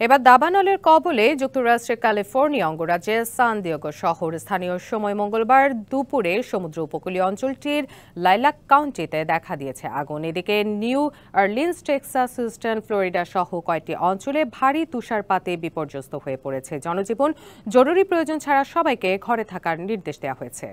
এবার দাবানলের কবলে যুক্তরাষ্ট্রের ক্যালিফোর্নিয়া অঙ্গরাজ্যের সান দিয়েগো শহর স্থানীয় সময় মঙ্গলবার দুপুরে সমুদ্র উপকূলীয় অঞ্চলটির লাইলাক কাউন্টিতে দেখা দিয়েছে আগুন। এদিকে New Orleans, Texas, Houston, Florida সহ কয়েকটি অঞ্চলে ভারী তুষারপাতে বিপর্যস্ত হয়ে পড়েছে জনজীবন। জরুরি প্রয়োজন ছাড়া সবাইকে ঘরে থাকার নির্দেশ দেওয়া হয়েছে।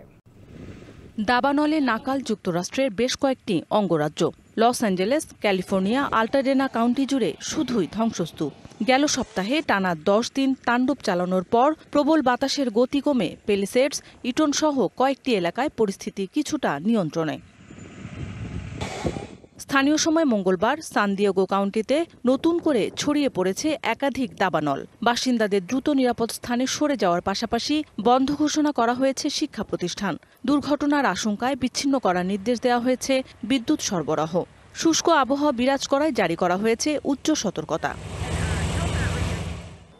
দাবানলে নাকাল যুক্তরাষ্ট্রের বেশ কয়েকটি অঙ্গরাজ্য। Los Angeles, California, Altadena county জুড়ে শুধুই ধ্বংসস্তূপ। গেল সপ্তাহে টানা 10 দিন তাণ্ডব চালানোর পর প্রবল বাতাসের গতি কমে পেলিসেডস, ইটন সহ কয়েকটি এলাকায় পরিস্থিতি কিছুটা নিয়ন্ত্রণে। স্থানীয় সময় মঙ্গলবার সান দিয়েগো কাউন্টিতে নতুন করে ছড়িয়ে পড়েছে একাধিক দাবানল। বাসিন্দাদের দ্রুত নিরাপদ স্থানে সরে যাওয়ার পাশাপাশি বন্ধ ঘোষণা করা হয়েছে শিক্ষা প্রতিষ্ঠান। দুর্ঘটনার আশঙ্কায় বিচ্ছিন্ন করার নির্দেশ দেওয়া হয়েছে বিদ্যুৎ সরবরাহ। শুষ্ক আবহাওয়া বিরাজ করায় জারি করা হয়েছে উচ্চ সতর্কতা।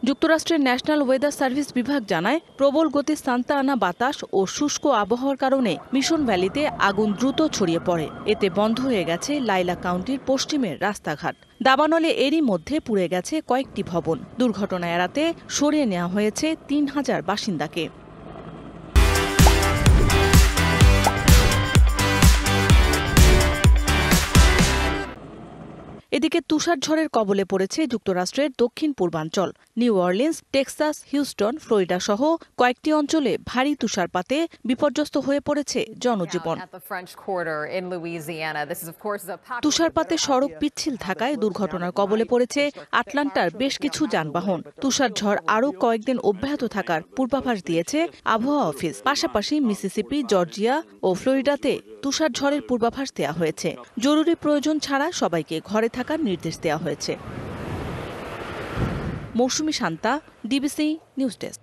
যুক্তরাষ্ট্রের ন্যাশনাল ওয়েদার সার্ভিস বিভাগ জানায়, প্রবল গতির সান্তা আনা বাতাস ও শুষ্ক আবহাওয়ার কারণে মিশন ভ্যালিতে আগুন দ্রুত ছড়িয়ে পড়ে। এতে বন্ধ হয়ে গেছে লাইলাক কাউন্টির পশ্চিমের রাস্তাঘাট। দাবানলে এরই মধ্যে পুড়ে গেছে কয়েকটি ভবন। দুর্ঘটনা এড়াতে সরিয়ে নেওয়া হয়েছে 3000 বাসিন্দাকে। এদিকে তুষারঝড়ের কবলে পড়েছে যুক্তরাষ্ট্রের দক্ষিণ পূর্বাঞ্চল। New Orleans, Texas, Houston, Florida সহ কয়েকটি অঞ্চলে ভারী তুষারপাতে বিপর্যস্ত হয়ে পড়েছে জনজীবন। তুষারপাতে সড়ক পিচ্ছিল থাকায় দুর্ঘটনার কবলে পড়েছে আটলান্টার বেশ কিছু যানবাহন। তুষারঝড় আরও কয়েকদিন অব্যাহত থাকার পূর্বাভাস দিয়েছে আবহাওয়া অফিস। পাশাপাশি মিসিসিপি, জর্জিয়া ও ফ্লোরিডাতে তুষারঝড়ের পূর্বাভাস দেওয়া হয়েছে। জরুরি প্রয়োজন ছাড়া সবাইকে ঘরে থাকার নির্দেশ দেওয়া হয়েছে। মৌসুমী শান্তা, ডিবিসি নিউজ ডেস্ক।